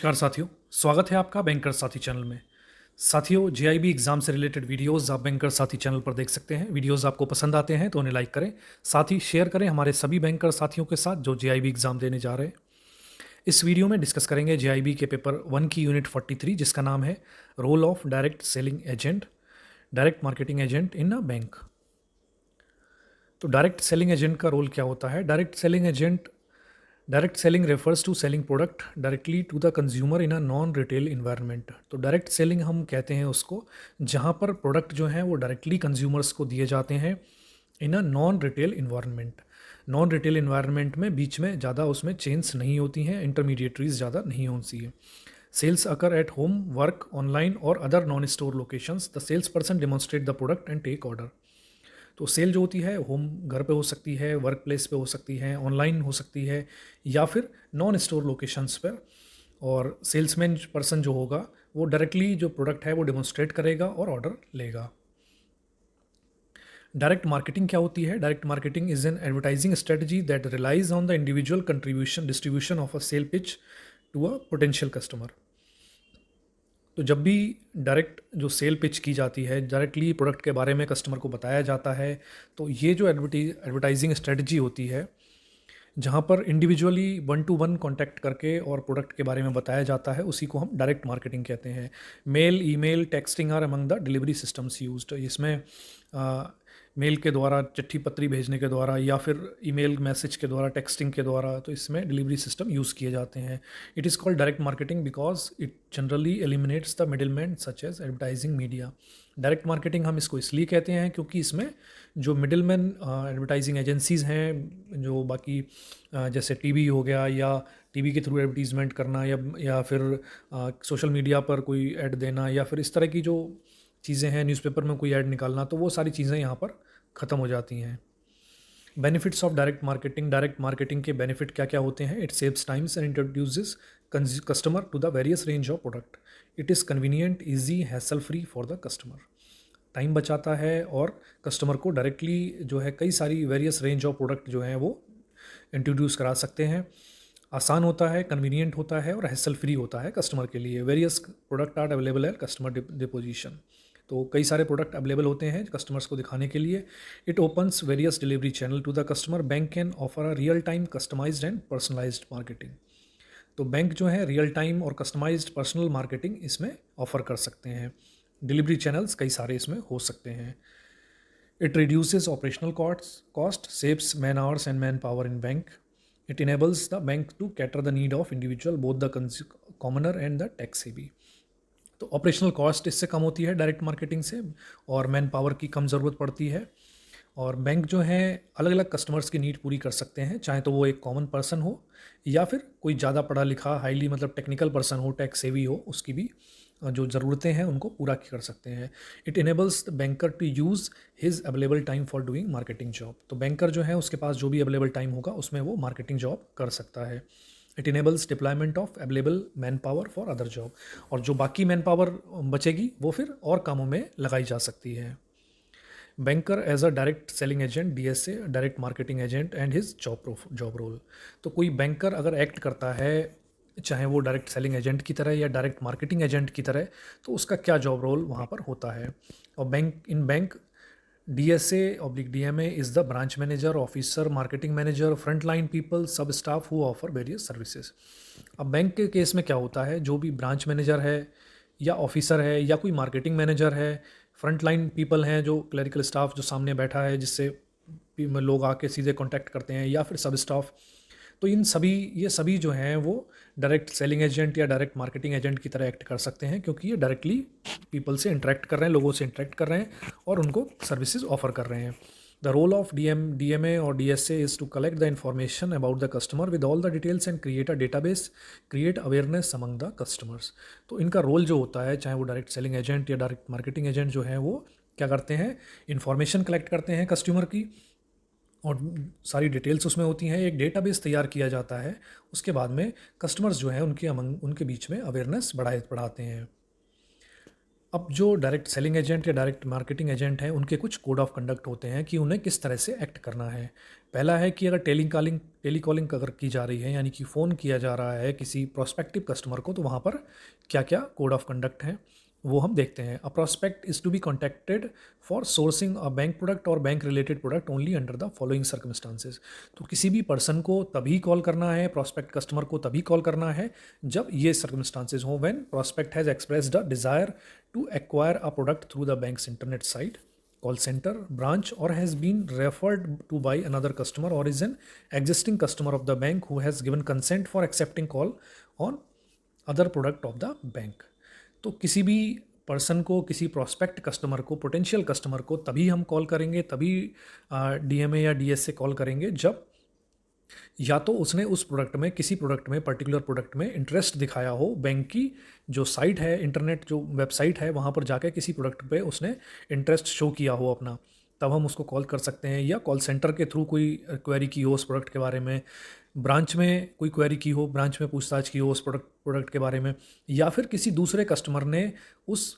नमस्कार साथियों, स्वागत है आपका बैंकर साथी चैनल में। साथियों, जेआईबी एग्ज़ाम से रिलेटेड वीडियोस आप बैंकर साथी चैनल पर देख सकते हैं। वीडियोस आपको पसंद आते हैं तो उन्हें लाइक करें, साथ ही शेयर करें हमारे सभी बैंकर साथियों के साथ जो जेआईबी एग्ज़ाम देने जा रहे हैं। इस वीडियो में डिस्कस करेंगे जेआईबी के पेपर 1 की यूनिट 43 जिसका नाम है role of direct selling agent, direct marketing agent in a bank. तो डायरेक्ट सेलिंग एजेंट का रोल क्या होता है? Direct selling refers to selling product directly to the consumer in a non retail environment. तो direct selling हम कहते हैं उसको जहाँ पर प्रोडक्ट जो हैं वो डायरेक्टली कंज्यूमर्स को दिए जाते हैं in a non retail environment. Non retail environment में बीच में ज़्यादा उसमें चेंज नहीं होती हैं, इंटरमीडिएटरीज ज़्यादा नहीं होती है। Sales occur at home, work, online और other non store locations. The sales person demonstrate the product and take order. तो सेल जो होती है होम, घर पे हो सकती है, वर्क प्लेस पे हो सकती है, ऑनलाइन हो सकती है या फिर नॉन स्टोर लोकेशंस पर। और सेल्समैन पर्सन जो होगा वो डायरेक्टली जो प्रोडक्ट है वो डेमोन्स्ट्रेट करेगा और ऑर्डर लेगा। डायरेक्ट मार्केटिंग क्या होती है? Direct marketing is an advertising strategy that relies on the individual contribution distribution of a sale pitch to a potential customer. तो जब भी डायरेक्ट जो सेल पिच की जाती है, डायरेक्टली प्रोडक्ट के बारे में कस्टमर को बताया जाता है, तो ये जो एडवर्टाइजिंग स्ट्रेटजी होती है जहाँ पर individually one two one contact करके और प्रोडक्ट के बारे में बताया जाता है, उसी को हम डायरेक्ट मार्केटिंग कहते हैं। Mail, email, texting are among the delivery systems used. इसमें मेल के द्वारा, चिट्ठी पत्री भेजने के द्वारा या फिर ईमेल मैसेज के द्वारा, टेक्सटिंग के द्वारा, तो इसमें डिलीवरी सिस्टम यूज़ किए जाते हैं। It is called direct marketing because it generally eliminates the middle man such as advertising media. Direct marketing हम इसको इसलिए कहते हैं क्योंकि इसमें जो मिडिल मैन एडवर्टाइजिंग एजेंसीज़ हैं, जो बाकी जैसे टीवी हो गया या टीवी के थ्रू एडवर्टीज़मेंट करना या फिर सोशल मीडिया पर कोई ऐड देना या फिर इस तरह की जो चीज़ें हैं, न्यूज़पेपर में कोई ऐड निकालना, तो वो सारी चीज़ें यहाँ पर ख़त्म हो जाती हैं। बेनिफिट्स ऑफ डायरेक्ट मार्केटिंग के बेनिफिट क्या क्या होते हैं? It saves times and introduces customer to the various range of product. It is convenient, easy, hassle free for the customer. Time बचाता है और कस्टमर को डायरेक्टली जो है कई सारी वेरियस रेंज ऑफ प्रोडक्ट जो हैं वो इंट्रोड्यूस करा सकते हैं। आसान होता है, कन्वीनियंट होता है और हैसल फ्री होता है कस्टमर के लिए। वेरियस प्रोडक्ट आर अवेलेबल है कस्टमर डिपोजिशन। तो कई सारे प्रोडक्ट अवेलेबल होते हैं कस्टमर्स को दिखाने के लिए। It opens various delivery channel to the customer. Bank can offer a real time customized and personalized marketing. तो बैंक जो है रियल टाइम और कस्टमाइज्ड पर्सनल मार्केटिंग इसमें ऑफर कर सकते हैं। डिलीवरी चैनल्स कई सारे इसमें हो सकते हैं। It reduces operational cost, saves man hours and man power in bank. It enables the bank to cater the need of individual, both the commoner and the tax savvy. तो operational cost इससे कम होती है direct marketing से, और man power की कम ज़रूरत पड़ती है। और बैंक जो है अलग अलग कस्टमर्स की नीड पूरी कर सकते हैं, चाहे तो वो एक कॉमन पर्सन हो या फिर कोई ज़्यादा पढ़ा लिखा, हाईली मतलब टेक्निकल पर्सन हो, टैक्स सेवी हो, उसकी भी जो ज़रूरतें हैं उनको पूरा कर सकते हैं। It enables the banker to use his available time for doing marketing job. तो बैंकर जो है उसके पास जो भी अवेलेबल टाइम होगा उसमें वो मार्केटिंग जॉब कर सकता है। It enables deployment of available man power for other job. और जो बाकी मैन पावर बचेगी वो फिर और कामों में लगाई जा सकती है। Banker as a direct selling agent, DSA, direct marketing agent and his job role. तो कोई बैंकर अगर एक्ट करता है, चाहे वो डायरेक्ट सेलिंग एजेंट की तरह या डायरेक्ट मार्केटिंग एजेंट की तरह, तो उसका क्या जॉब रोल वहाँ पर होता है। और bank DSA oblique DMA is the branch manager, officer, marketing manager, front line people, sub staff who offer various services. अब बैंक के केस में क्या होता है, जो भी ब्रांच मैनेजर है या ऑफिसर है या कोई मार्केटिंग मैनेजर है, फ्रंट लाइन पीपल हैं जो क्लरिकल स्टाफ जो सामने बैठा है जिससे लोग आके सीधे कांटेक्ट करते हैं, या फिर सब स्टाफ, तो ये सभी जो हैं वो डायरेक्ट सेलिंग एजेंट या डायरेक्ट मार्केटिंग एजेंट की तरह एक्ट कर सकते हैं, क्योंकि ये डायरेक्टली पीपल से इंटरेक्ट कर रहे हैं, लोगों से इंटरेक्ट कर रहे हैं और उनको सर्विसेज ऑफर कर रहे हैं। The role of DMA or DSA is to collect the information about the customer with all the details and create a database, create awareness among the customers. तो इनका रोल जो होता है, चाहे वो डायरेक्ट सेलिंग एजेंट या direct marketing agent जो है वो क्या करते हैं, इन्फॉर्मेशन कलेक्ट करते हैं कस्टमर की, और सारी डिटेल्स उसमें होती हैं। एक डेटाबेस तैयार किया जाता है, उसके बाद में कस्टमर्स जो हैं उनके बीच में अवेयरनेस बढ़ाते हैं। अब जो डायरेक्ट सेलिंग एजेंट या डायरेक्ट मार्केटिंग एजेंट हैं, उनके कुछ कोड ऑफ कंडक्ट होते हैं कि उन्हें किस तरह से एक्ट करना है। पहला है कि अगर टेलीकॉलिंग अगर की जा रही है, यानी कि फ़ोन किया जा रहा है किसी प्रोस्पेक्टिव कस्टमर को, तो वहाँ पर क्या क्या कोड ऑफ कंडक्ट हैं वो हम देखते हैं। A prospect is to be contacted for sourcing a bank product or bank related product only under the following circumstances. तो किसी भी पर्सन को तभी कॉल करना है, प्रोस्पेक्ट कस्टमर को तभी कॉल करना है जब ये सर्कमस्टांसेस हों, when prospect has expressed a desire to acquire a product through the bank's internet site, call center, branch, or has been referred to by another customer, or is an existing customer of the bank who has given consent for accepting call on other product of the bank। तो किसी भी person को, किसी prospect customer को, potential customer को तभी हम call करेंगे, तभी डीएमए या डीएस से कॉल करेंगे जब या तो उसने उस प्रोडक्ट में, किसी प्रोडक्ट में, पर्टिकुलर प्रोडक्ट में इंटरेस्ट दिखाया हो, बैंक की जो साइट है, इंटरनेट जो वेबसाइट है, वहाँ पर जाकर किसी प्रोडक्ट पे उसने इंटरेस्ट शो किया हो अपना, तब हम उसको कॉल कर सकते हैं। या कॉल सेंटर के थ्रू कोई क्वेरी की हो उस प्रोडक्ट के बारे में, ब्रांच में कोई क्वेरी की हो, ब्रांच में पूछताछ की हो उस प्रोडक्ट के बारे में, या फिर किसी दूसरे कस्टमर ने उस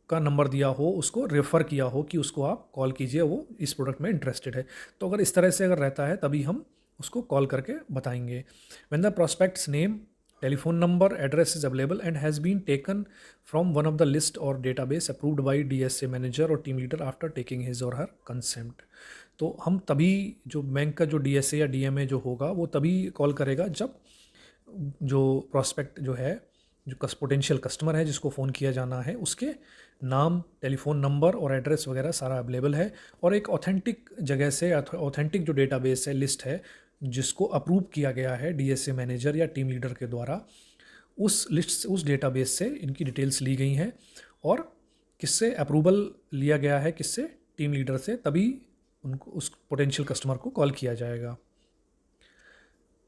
का नंबर दिया हो, उसको रेफ़र किया हो कि उसको आप कॉल कीजिए, वो इस प्रोडक्ट में इंटरेस्टेड है। तो अगर इस तरह से अगर रहता है तभी हम उसको कॉल करके बताएंगे। When the prospect's name, telephone number, address is available and has been taken from one of the list or database approved by DSA manager or team leader after taking his or her consent. तो हम तभी, जो bank का जो DSA या DMA जो होगा वो तभी कॉल करेगा जब जो प्रोस्पेक्ट जो है, जो पोटेंशियल कस्टमर है जिसको फ़ोन किया जाना है, उसके नाम, टेलीफोन नंबर और एड्रेस वगैरह सारा अवेलेबल है, और एक ऑथेंटिक जगह से, ऑथेंटिक जो डेटाबेस है, लिस्ट है, जिसको अप्रूव किया गया है डीएसए मैनेजर या टीम लीडर के द्वारा, उस लिस्ट से, उस डेटाबेस से इनकी डिटेल्स ली गई हैं। और किससे अप्रूवल लिया गया है, किससे, टीम लीडर से, तभी उनको, उस पोटेंशियल कस्टमर को कॉल किया जाएगा।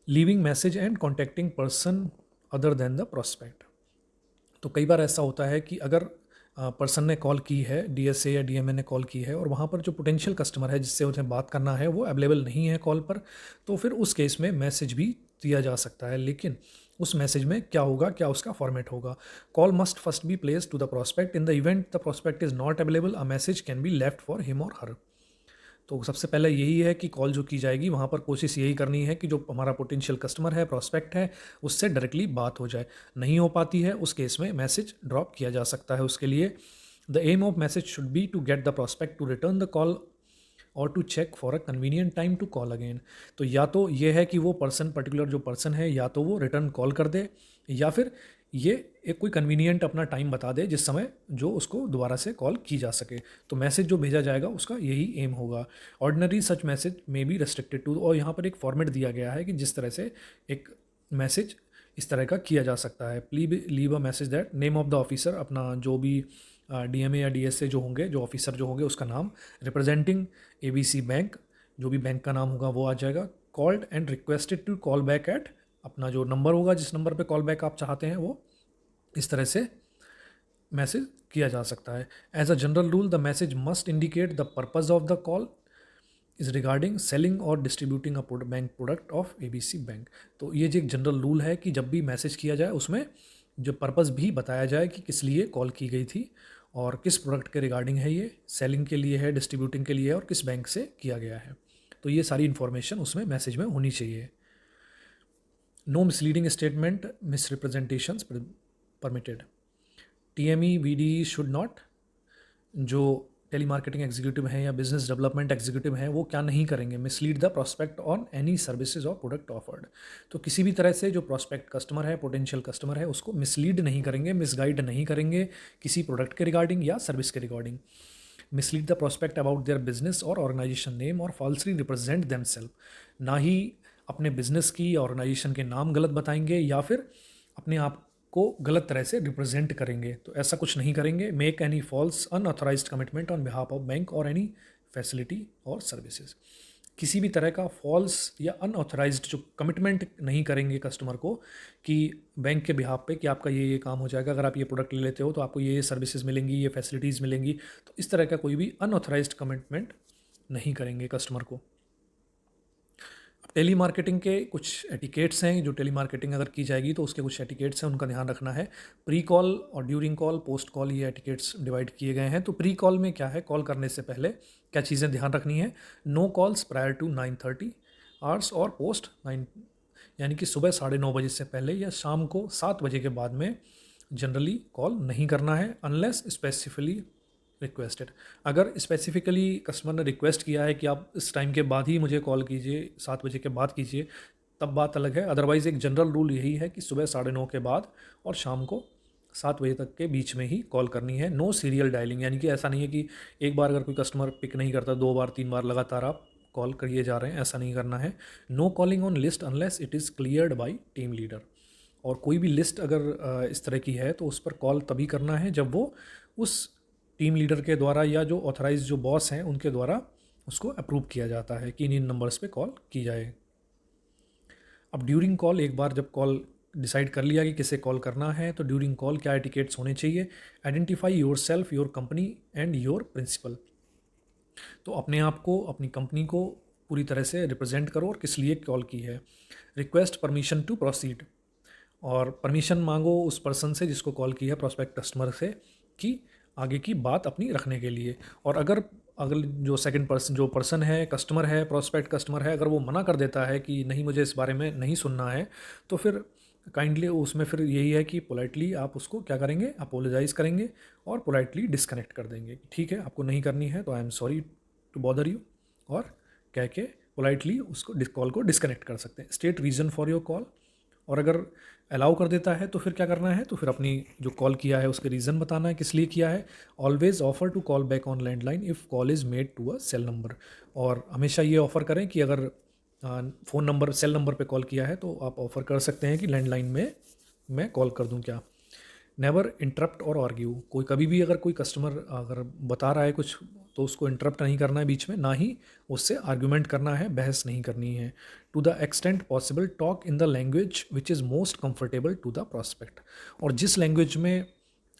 Leaving message and contacting person other than the prospect. तो कई बार ऐसा होता है कि अगर पर्सन ने कॉल की है, डीएसए या डीएमए ने कॉल की है, और वहाँ पर जो पोटेंशियल कस्टमर है जिससे उन्हें बात करना है वो अवेलेबल नहीं है कॉल पर, तो फिर उस केस में मैसेज भी दिया जा सकता है। लेकिन उस मैसेज में क्या होगा, क्या उसका फॉर्मेट होगा? Call must first be place to the prospect. In the event the prospect is not available, a message can be left for him or her. तो सबसे पहले यही है कि कॉल जो की जाएगी वहाँ पर कोशिश यही करनी है कि जो हमारा पोटेंशियल कस्टमर है, प्रोस्पेक्ट है, उससे डायरेक्टली बात हो जाए। नहीं हो पाती है, उस केस में मैसेज ड्रॉप किया जा सकता है उसके लिए। The aim of message should be to get the prospect to return the call or to check for a convenient time to call again. तो या तो ये है कि वो पर्सन, पर्टिकुलर जो पर्सन है, या तो वो रिटर्न कॉल कर दे, या फिर ये एक कोई कन्वीनियंट अपना टाइम बता दे जिस समय जो उसको दोबारा से कॉल की जा सके। तो मैसेज जो भेजा जाएगा उसका यही एम होगा। Ordinary such message may be restricted to, और यहाँ पर एक फॉर्मेट दिया गया है कि जिस तरह से एक मैसेज इस तरह का किया जा सकता है। Please leave a message that name of the officer, अपना जो भी डीएमए या डीएसए जो होंगे, जो ऑफिसर जो होंगे, उसका नाम, रिप्रेजेंटिंग एबीसी बैंक, जो भी बैंक का नाम होगा वो आ जाएगा। Called and requested to call back at, अपना जो नंबर होगा, जिस नंबर पे कॉल बैक आप चाहते हैं, वो इस तरह से मैसेज किया जा सकता है। As a general rule the message must indicate the purpose of the call is regarding selling or distributing a bank product of ABC bank. तो ये जो एक जनरल रूल है कि जब भी मैसेज किया जाए उसमें जो पर्पज़ भी बताया जाए कि किस लिए कॉल की गई थी और किस प्रोडक्ट के रिगार्डिंग है, ये सेलिंग के लिए है, डिस्ट्रीब्यूटिंग के लिए है, और किस बैंक से किया गया है। तो ये सारी इन्फॉर्मेशन उसमें मैसेज में होनी चाहिए। No misleading statement, misrepresentations permitted. TME VD should not, जो टेली मार्केटिंग एग्जीक्यूटिव हैं या बिजनेस डेवलपमेंट एग्जीक्यूटिव हैं, वो क्या नहीं करेंगे? Mislead the prospect on any services और प्रोडक्ट ऑफर्ड। तो किसी भी तरह से जो प्रोस्पेक्ट कस्टमर है, पोटेंशियल कस्टमर है, उसको मिसलीड नहीं करेंगे, मिसगाइड नहीं करेंगे किसी प्रोडक्ट के रिगार्डिंग या सर्विस के regarding. Mislead the prospect about their business और ऑर्गेनाइजेशन नेम और फॉल्सली रिप्रेजेंट देमसेल्फ। ना ही अपने बिजनेस की या ऑर्गेनाइजेशन के नाम गलत बताएंगे या फिर अपने आप को गलत तरह से रिप्रेजेंट करेंगे, तो ऐसा कुछ नहीं करेंगे। Make any false unauthorized commitment on behalf of bank or any facility or services. किसी भी तरह का फॉल्स या अनऑथराइज्ड जो कमिटमेंट नहीं करेंगे कस्टमर को कि बैंक के बिहाफ पे कि आपका ये काम हो जाएगा, अगर आप ये प्रोडक्ट ले लेते हो तो आपको ये सर्विसेज मिलेंगी, ये फैसिलिटीज़ मिलेंगी। तो इस तरह का कोई भी अनऑथराइज्ड कमिटमेंट नहीं करेंगे कस्टमर को। टेली मार्केटिंग के कुछ एटिकेट्स हैं, जो टेली मार्केटिंग अगर की जाएगी तो उसके कुछ एटिकेट्स हैं, उनका ध्यान रखना है। प्री कॉल और ड्यूरिंग कॉल, पोस्ट कॉल, ये एटिकेट्स डिवाइड किए गए हैं। तो प्री कॉल में क्या है, कॉल करने से पहले क्या चीज़ें ध्यान रखनी है। No calls prior to 9:30 hours or post 9, यानी कि सुबह 9:30 बजे से पहले या शाम को 7 बजे के बाद में जनरली कॉल नहीं करना है, अनलेस स्पेसिफिकली रिक्वेस्टेड। अगर स्पेसिफिकली कस्टमर ने रिक्वेस्ट किया है कि आप इस टाइम के बाद ही मुझे कॉल कीजिए, 7 बजे के बाद कीजिए, तब बात अलग है। अदरवाइज़ एक जनरल रूल यही है कि सुबह 9:30 के बाद और शाम को 7 बजे तक के बीच में ही कॉल करनी है। नो सीरियल डायलिंग, यानी कि ऐसा नहीं है कि एक बार अगर कोई कस्टमर पिक नहीं करता, 2 बार 3 बार लगातार आप कॉल करिए जा रहे हैं, ऐसा नहीं करना है। No calling on list unless it is cleared by team leader. और कोई भी लिस्ट अगर इस तरह की है तो उस पर कॉल तभी करना है जब वो उस टीम लीडर के द्वारा या जो ऑथराइज जो बॉस हैं उनके द्वारा उसको अप्रूव किया जाता है कि इन नंबर्स पे कॉल की जाए। अब ड्यूरिंग कॉल, एक बार जब कॉल डिसाइड कर लिया कि किसे कॉल करना है, तो ड्यूरिंग कॉल क्या एटिकेट्स होने चाहिए। Identify yourself, your company and your principal. तो अपने आप को, अपनी कंपनी को पूरी तरह से रिप्रेजेंट करो और किस लिए कॉल की है। रिक्वेस्ट परमिशन टू प्रोसीड, और परमिशन मांगो उस पर्सन से जिसको कॉल किया, प्रोस्पेक्ट कस्टमर से, कि आगे की बात अपनी रखने के लिए। और अगर अगर जो सेकंड पर्सन, जो पर्सन है, कस्टमर है, प्रोस्पेक्ट कस्टमर है, अगर वो मना कर देता है कि नहीं मुझे इस बारे में नहीं सुनना है, तो फिर काइंडली उसमें फिर यही है कि पोलाइटली आप उसको क्या करेंगे, अपोलोजाइज़ करेंगे और पोलाइटली डिस्कनेक्ट कर देंगे। ठीक है, आपको नहीं करनी है तो I am sorry to bother you, और कह के पोलाइटली उसको कॉल को डिस्कनेक्ट कर सकते हैं। State reason for your call, और अगर अलाउ कर देता है तो फिर क्या करना है, तो फिर अपनी जो कॉल किया है उसके रीज़न बताना है किस लिए किया है। Always offer to call back on landline if call is made to a cell number, और हमेशा ये ऑफ़र करें कि अगर फ़ोन नंबर, सेल नंबर पे कॉल किया है तो आप ऑफ़र कर सकते हैं कि लैंडलाइन में मैं कॉल कर दूं क्या। नेवर इंटरप्ट और आर्ग्यू, कोई कभी भी अगर कोई कस्टमर अगर बता रहा है कुछ तो उसको इंटरप्ट नहीं करना है बीच में, ना ही उससे आर्ग्यूमेंट करना है, बहस नहीं करनी है। To the extent possible talk in the language which is most comfortable to the prospect, और जिस लैंग्वेज में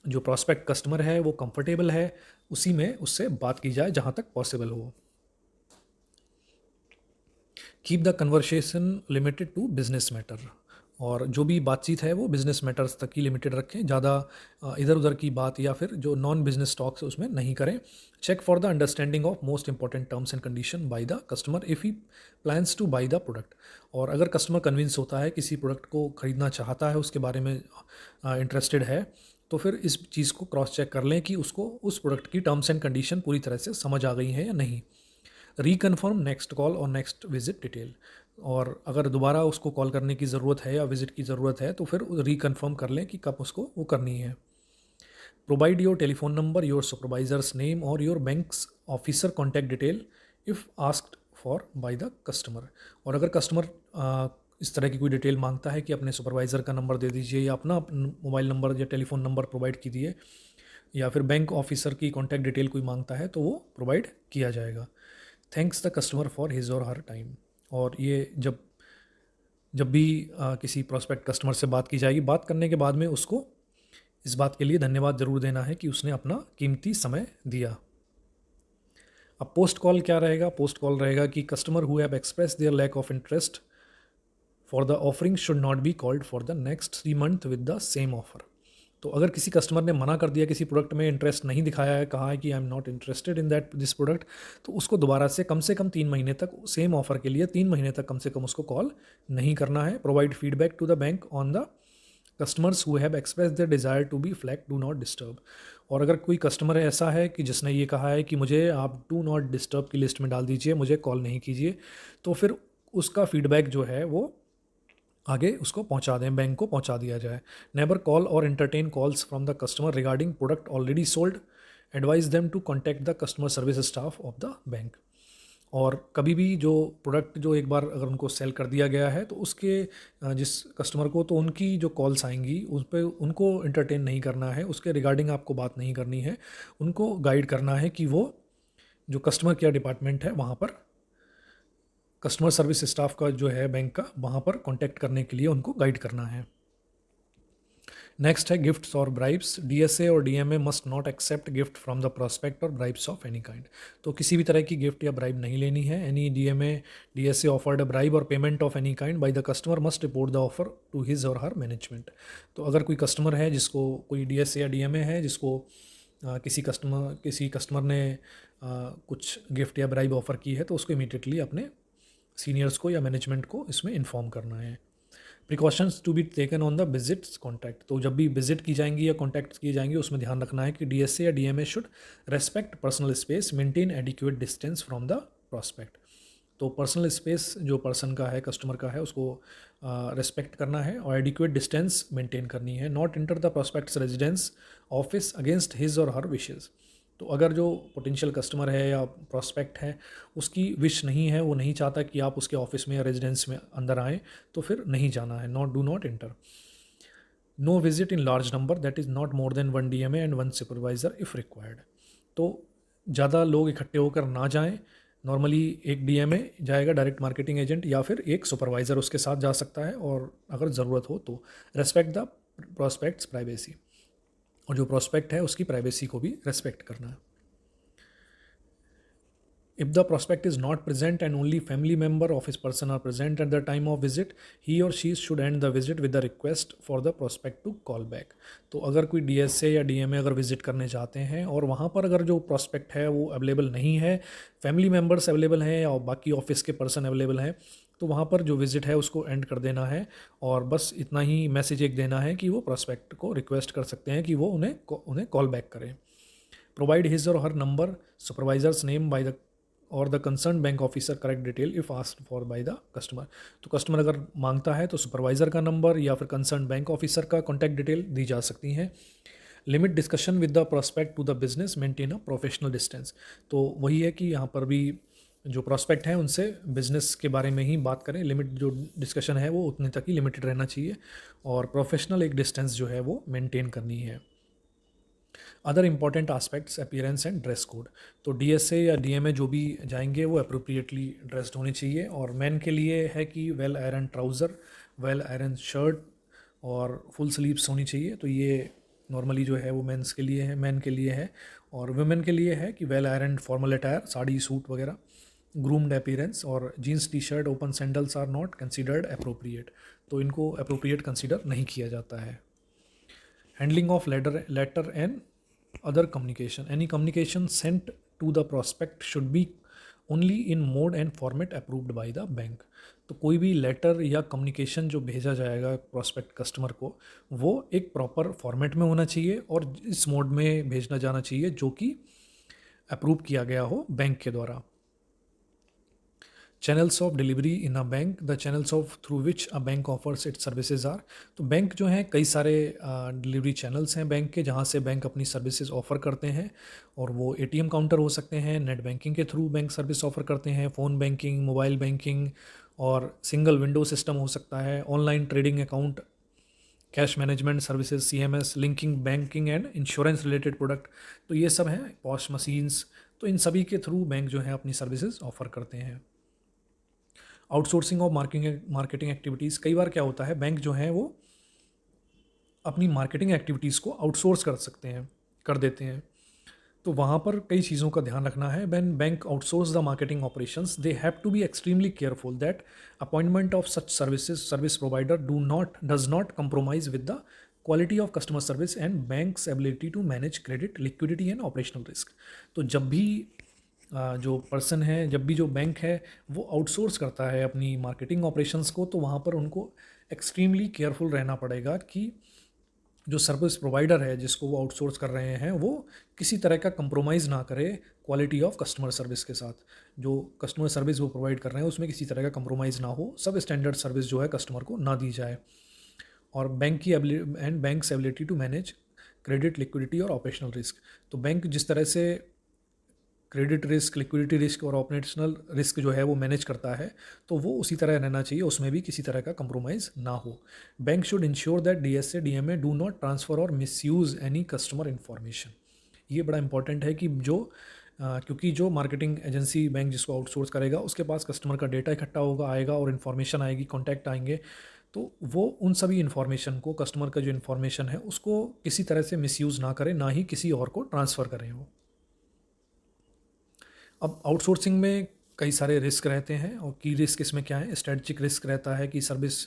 जो प्रॉस्पेक्ट कस्टमर है वो कंफर्टेबल है उसी में उससे बात की जाए जहाँ तक पॉसिबल हो। Keep the conversation limited to business matter, और जो भी बातचीत है वो बिजनेस मैटर्स तक ही लिमिटेड रखें, ज़्यादा इधर उधर की बात या फिर जो नॉन बिजनेस टॉक्स उसमें नहीं करें। Check for the understanding of most important terms and condition by the customer if he plans to buy the product, और अगर कस्टमर कन्विंस होता है, किसी प्रोडक्ट को ख़रीदना चाहता है, उसके बारे में इंटरेस्टेड है, तो फिर इस चीज़ को क्रॉस चेक कर लें कि उसको उस प्रोडक्ट की टर्म्स एंड कंडीशन पूरी तरह से समझ आ गई है या नहीं। रिकन्फर्म नेक्स्ट कॉल और नेक्स्ट विजिट डिटेल, और अगर दोबारा उसको कॉल करने की ज़रूरत है या विजिट की ज़रूरत है तो फिर रिकन्फर्म कर लें कि कब उसको वो करनी है। Provide your telephone number, your supervisor's name or your bank's officer contact detail if asked for by the customer, और अगर कस्टमर इस तरह की कोई डिटेल मांगता है कि अपने सुपरवाइज़र का नंबर दे दीजिए या अपना मोबाइल नंबर या टेलीफोन नंबर प्रोवाइड कीजिए, या फिर बैंक ऑफिसर की कॉन्टैक्ट डिटेल कोई मांगता है तो वो प्रोवाइड किया जाएगा। Thanks the customer for his or her time, और ये जब जब भी किसी प्रोस्पेक्ट कस्टमर से बात की जाएगी, बात करने के बाद में उसको इस बात के लिए धन्यवाद ज़रूर देना है कि उसने अपना कीमती समय दिया। अब पोस्ट कॉल क्या रहेगा, पोस्ट कॉल रहेगा कि customer who have express their lack of interest for the offering should not be called for the next 3 month with the same offer. तो अगर किसी कस्टमर ने मना कर दिया, किसी प्रोडक्ट में इंटरेस्ट नहीं दिखाया है, कहा है कि I am not interested in that this product, तो उसको दोबारा से कम 3 महीने तक, सेम ऑफर के लिए 3 महीने तक कम से कम उसको कॉल नहीं करना है। Provide feedback to the bank on the customers who have express their desire to be flag do not disturb, और अगर कोई कस्टमर ऐसा है कि जिसने ये कहा है कि मुझे आप डू नॉट डिस्टर्ब की लिस्ट में डाल दीजिए, मुझे कॉल नहीं कीजिए, तो फिर उसका फीडबैक जो है वो आगे उसको पहुंचा दें, बैंक को पहुंचा दिया जाए। Never call or entertain calls from the customer regarding product already sold, advise them to contact the customer service staff of the bank, और कभी भी जो प्रोडक्ट जो एक बार अगर उनको सेल कर दिया गया है तो उसके जिस कस्टमर को, तो उनकी जो कॉल्स आएंगी उस पर उनको एंटरटेन नहीं करना है, उसके रिगार्डिंग आपको बात नहीं करनी है, उनको गाइड करना है कि वो जो कस्टमर केयर डिपार्टमेंट है वहाँ पर, कस्टमर सर्विस स्टाफ का जो है बैंक का, वहाँ पर कॉन्टैक्ट करने के लिए उनको गाइड करना है। नेक्स्ट है गिफ्ट्स और bribes. DSA or DMA must not accept gift from the prospect or bribes of any kind. तो किसी भी तरह की गिफ्ट या ब्राइब नहीं लेनी है। Any DMA DSA offered a bribe or payment of any kind by the customer must report the offer to his or her management. तो अगर कोई कस्टमर है जिसको कोई डीएसए या डीएमए है जिसको किसी कस्टमर ने कुछ गिफ्ट या ब्राइब ऑफर की है तो उसको इमीडिएटली अपने सीनियर्स को या मैनेजमेंट को इसमें इन्फॉर्म करना है। Precautions to be taken on the visits contact. तो जब भी विजिट की जाएंगी या कॉन्टैक्ट किए जाएंगे उसमें ध्यान रखना है कि डीएसए या DMA should respect personal space, maintain adequate distance from the prospect. तो पर्सनल स्पेस जो पर्सन का है, कस्टमर का है, उसको रेस्पेक्ट करना है और एडिक्वेट डिस्टेंस मेंटेन करनी है। Not enter the prospects residence office against his or her wishes. तो अगर जो पोटेंशियल कस्टमर है या प्रॉस्पेक्ट है उसकी विश नहीं है, वो नहीं चाहता कि आप उसके ऑफिस में या रेजिडेंस में अंदर आएँ, तो फिर नहीं जाना है। Do not enter. No visit in large number, that is not more than 1 DMA and 1 supervisor if required. तो ज़्यादा लोग इकट्ठे होकर ना जाएं। नॉर्मली एक डीएमए जाएगा, डायरेक्ट मार्केटिंग एजेंट, या फिर एक सुपरवाइज़र उसके साथ जा सकता है, और अगर ज़रूरत हो तो रेस्पेक्ट द प्रॉस्पेक्ट्स प्राइवेसी, और जो प्रॉस्पेक्ट है उसकी प्राइवेसी को भी रेस्पेक्ट करना है। If the prospect is not present and only family member of his person are present at the time of visit, he or she should end the visit with the request for the prospect to call back। तो अगर कोई DSA या DMA अगर visit करने जाते हैं और वहाँ पर अगर जो प्रॉस्पेक्ट है वो अवेलेबल नहीं है, फैमिली मेम्बर्स अवेलेबल हैं और बाकी ऑफिस के पर्सन अवेलेबल हैं, तो वहाँ पर जो विजिट है उसको एंड कर देना है, और बस इतना ही मैसेज एक देना है कि वो प्रॉस्पेक्ट को रिक्वेस्ट कर सकते हैं कि वो उन्हें कॉल बैक करें। Provide his or her number, supervisor's name by the or the concern bank officer correct detail if asked for by the customer. तो कस्टमर अगर मांगता है तो सुपरवाइज़र का नंबर या फिर कंसर्न बैंक ऑफिसर का कॉन्टैक्ट डिटेल दी जा सकती हैं। Limit discussion with the prospect to the business, maintain a professional distance. तो वही है कि यहाँ पर भी जो प्रोस्पेक्ट हैं उनसे बिजनेस के बारे में ही बात करें। लिमिट जो डिस्कशन है वो उतने तक ही लिमिटेड रहना चाहिए, और प्रोफेशनल एक डिस्टेंस जो है वो मेंटेन करनी है। Other important aspects appearance and dress code. तो डीएसए या डीएमए जो भी जाएंगे वो अप्रोप्रिएटली ड्रेस्ड होनी चाहिए, और मैन के लिए है कि well iron trouser, well iron shirt और फुल स्लीव्स होनी चाहिए। तो ये नॉर्मली जो है वो मेंस के लिए है, मैन के लिए है। और वुमेन के लिए है कि well iron formal attire, sari suit वगैरह, ग्रूम्ड अपीयरेंस, और jeans T shirt open sandals are not considered appropriate. तो इनको अप्रोप्रिएट कंसिडर नहीं किया जाता है। Handling of letter and other communication, any communication sent to the prospect should be only in mode and format approved by the bank। तो कोई भी letter या कम्युनिकेशन जो भेजा जाएगा प्रॉस्पेक्ट कस्टमर को, वो एक प्रॉपर फॉर्मेट में होना चाहिए और इस मोड में भेजना जाना चाहिए जो कि अप्रूव किया गया हो बैंक के द्वारा। Channels of delivery in a bank, the channels of through which a bank offers its services are. तो बैंक जो हैं कई सारे डिलीवरी चैनल्स हैं बैंक के जहाँ से बैंक अपनी सर्विसेज ऑफ़र करते हैं, और वो एटीएम काउंटर हो सकते हैं, नेट बैंकिंग के थ्रू बैंक सर्विस ऑफ़र करते हैं, फ़ोन बैंकिंग, मोबाइल बैंकिंग, और सिंगल विंडो सिस्टम हो सकता है, online trading account, cash management services, CMS, linking banking and insurance related product. तो ये सब हैं पॉश मशीन्स। तो इन सभी के थ्रू बैंक जो है अपनी सर्विसेज ऑफ़र करते हैं। Outsourcing of marketing activities. कई बार क्या होता है, बैंक जो है वो अपनी मार्केटिंग एक्टिविटीज़ को आउटसोर्स कर देते हैं। तो वहाँ पर कई चीज़ों का ध्यान रखना है। When bank outsource the marketing operations, they have to be extremely careful that appointment of such service provider does not compromise with the quality of customer service and bank's ability to manage credit, liquidity and operational risk. तो जब भी जो person है, जब भी जो bank है वो आउटसोर्स करता है अपनी मार्केटिंग ऑपरेशंस को, तो वहाँ पर उनको एक्सट्रीमली केयरफुल रहना पड़ेगा कि जो सर्विस प्रोवाइडर है जिसको वो आउटसोर्स कर रहे हैं वो किसी तरह का कंप्रोमाइज़ ना करे क्वालिटी ऑफ कस्टमर सर्विस के साथ। जो कस्टमर सर्विस वो प्रोवाइड कर रहे हैं उसमें किसी तरह का कंप्रोमाइज़ ना हो, सब स्टैंडर्ड सर्विस जो है कस्टमर को ना दी जाए। और bank's ability to manage credit, liquidity और ऑपरेशनल रिस्क। तो बैंक जिस तरह से क्रेडिट रिस्क, लिक्विडिटी रिस्क और ऑपरेशनल रिस्क जो है वो मैनेज करता है, तो वो उसी तरह रहना चाहिए, उसमें भी किसी तरह का कंप्रोमाइज़ ना हो। Bank should ensure that DSA DMA do not transfer और मिसयूज़ एनी कस्टमर इन्फॉर्मेशन। ये बड़ा इंपॉर्टेंट है कि क्योंकि जो मार्केटिंग एजेंसी बैंक जिसको आउटसोर्स करेगा उसके पास कस्टमर का डेटा इकट्ठा होगा, आएगा, और इन्फॉर्मेशन आएगी, कॉन्टैक्ट आएंगे। तो वो उन सभी इन्फॉर्मेशन को, कस्टमर का जो इन्फॉर्मेशन है उसको किसी तरह से मिसयूज़ ना करें, ना ही किसी और को ट्रांसफ़र करें वो। अब आउटसोर्सिंग में कई सारे रिस्क रहते हैं, और की रिस्क इसमें क्या है, स्ट्रेटजिक रिस्क रहता है कि सर्विस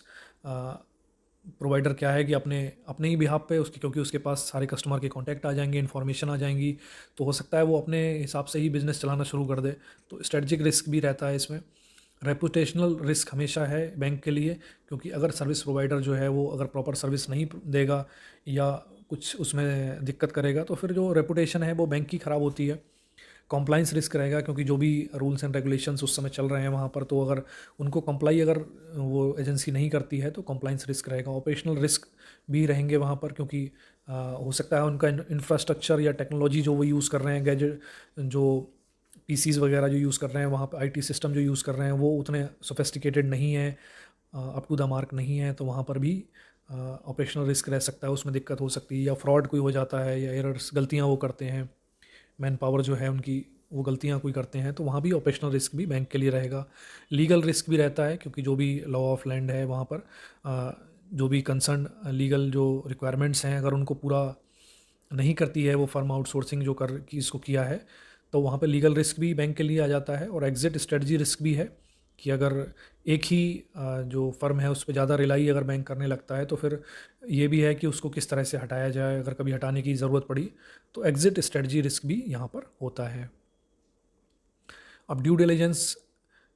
प्रोवाइडर क्या है कि अपने अपने ही बिहाफ पे उसकी, क्योंकि उसके पास सारे कस्टमर के कॉन्टैक्ट आ जाएंगे, इन्फॉर्मेशन आ जाएंगी, तो हो सकता है वो अपने हिसाब से ही बिज़नेस चलाना शुरू कर दे। तो स्ट्रेटजिक रिस्क भी रहता है इसमें। रेपुटेशनल रिस्क हमेशा है बैंक के लिए, क्योंकि अगर सर्विस प्रोवाइडर जो है वो अगर प्रॉपर सर्विस नहीं देगा या कुछ उसमें दिक्कत करेगा, तो फिर जो रेपुटेशन है वो बैंक की ख़राब होती है। कॉम्प्लाइंस रिस्क रहेगा, क्योंकि जो भी रूल्स एंड रेगुलेशंस उस समय चल रहे हैं वहाँ पर, तो अगर उनको कंप्लाई अगर वो एजेंसी नहीं करती है तो कॉम्प्लाइंस रिस्क रहेगा। ऑपरेशनल रिस्क भी रहेंगे वहाँ पर, क्योंकि हो सकता है उनका इंफ्रास्ट्रक्चर या टेक्नोलॉजी जो वो यूज़ कर रहे हैं, गैजेट जो पीसीज वगैरह जो यूज़ कर रहे हैं वहाँ पर, आईटी सिस्टम जो यूज़ कर रहे हैं वो उतने सोफेस्टिकेटेड नहीं है, अप टू द मार्क नहीं है, तो वहाँ पर भी ऑपरेशनल रिस्क रह सकता है, उसमें दिक्कत हो सकती है, या फ्रॉड कोई हो जाता है, या एरर्स, गलतियाँ वो करते हैं, मैन पावर जो है उनकी वो गलतियाँ कोई करते हैं, तो वहाँ भी ऑपरेशनल रिस्क भी बैंक के लिए रहेगा। लीगल रिस्क भी रहता है, क्योंकि जो भी लॉ ऑफ लैंड है वहाँ पर जो भी कंसर्न लीगल जो रिक्वायरमेंट्स हैं, अगर उनको पूरा नहीं करती है वो फर्म, आउटसोर्सिंग जो कर की इसको किया है, तो वहाँ पे लीगल रिस्क भी बैंक के लिए आ जाता है। और एग्जिट स्ट्रेटजी रिस्क भी है, कि अगर एक ही जो फर्म है उस पर ज़्यादा रिलाई अगर बैंक करने लगता है, तो फिर ये भी है कि उसको किस तरह से हटाया जाए, अगर कभी हटाने की ज़रूरत पड़ी, तो एग्जिट स्ट्रेटजी रिस्क भी यहाँ पर होता है। अब ड्यू डिलिजेंस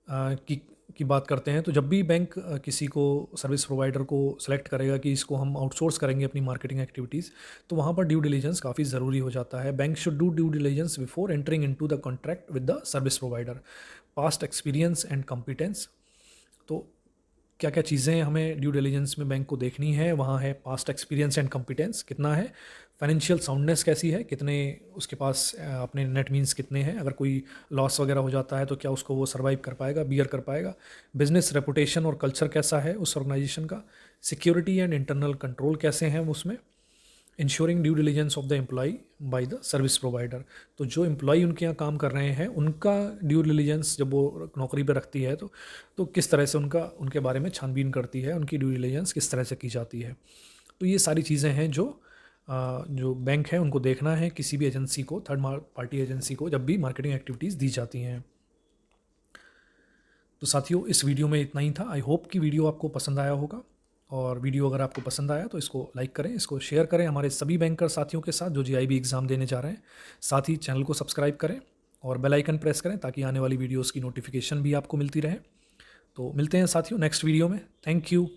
की बात करते हैं, तो जब भी बैंक किसी को, सर्विस प्रोवाइडर को सेलेक्ट करेगा कि इसको हम आउटसोर्स करेंगे अपनी मार्केटिंग एक्टिविटीज़, तो वहाँ पर ड्यू डिलिजेंस काफ़ी ज़रूरी हो जाता है। Bank should do due diligence before entering into the contract with the service provider. Past experience and competence, तो क्या क्या चीज़ें हमें ड्यू डिलिजेंस में बैंक को देखनी है, वहाँ है पास्ट एक्सपीरियंस एंड कॉम्पिटेंस कितना है, फाइनेंशियल साउंडनेस कैसी है, कितने उसके पास अपने नेट मीन्स कितने हैं, अगर कोई लॉस वगैरह हो जाता है तो क्या उसको वो सर्वाइव कर पाएगा, बियर कर पाएगा, बिजनेस रेपुटेशन और कल्चर कैसा है उस ऑर्गेनाइजेशन का, सिक्योरिटी एंड इंटरनल कंट्रोल कैसे हैं उसमें, ensuring due diligence of the employee by the service provider, तो जो एम्प्लॉई उनके यहाँ काम कर रहे हैं उनका ड्यू डिलिजेंस जब वो नौकरी पर रखती है, तो किस तरह से उनके बारे में छानबीन करती है, उनकी ड्यू डिलिजेंस किस तरह से की जाती है। तो ये सारी चीज़ें हैं जो बैंक है उनको देखना है किसी भी एजेंसी को, थर्ड पार्टी एजेंसी को, जब भी मार्केटिंग एक्टिविटीज़ दी जाती हैं। तो साथियों, इस वीडियो में इतना ही था। आई होप कि वीडियो आपको पसंद आया होगा, और वीडियो अगर आपको पसंद आया तो इसको लाइक करें, इसको शेयर करें हमारे सभी बैंकर साथियों के साथ जो जीआईबी एग्ज़ाम देने जा रहे हैं। साथ ही चैनल को सब्सक्राइब करें और बेल आइकन प्रेस करें, ताकि आने वाली वीडियोज़ की नोटिफिकेशन भी आपको मिलती रहे। तो मिलते हैं साथियों नेक्स्ट वीडियो में। Thank you.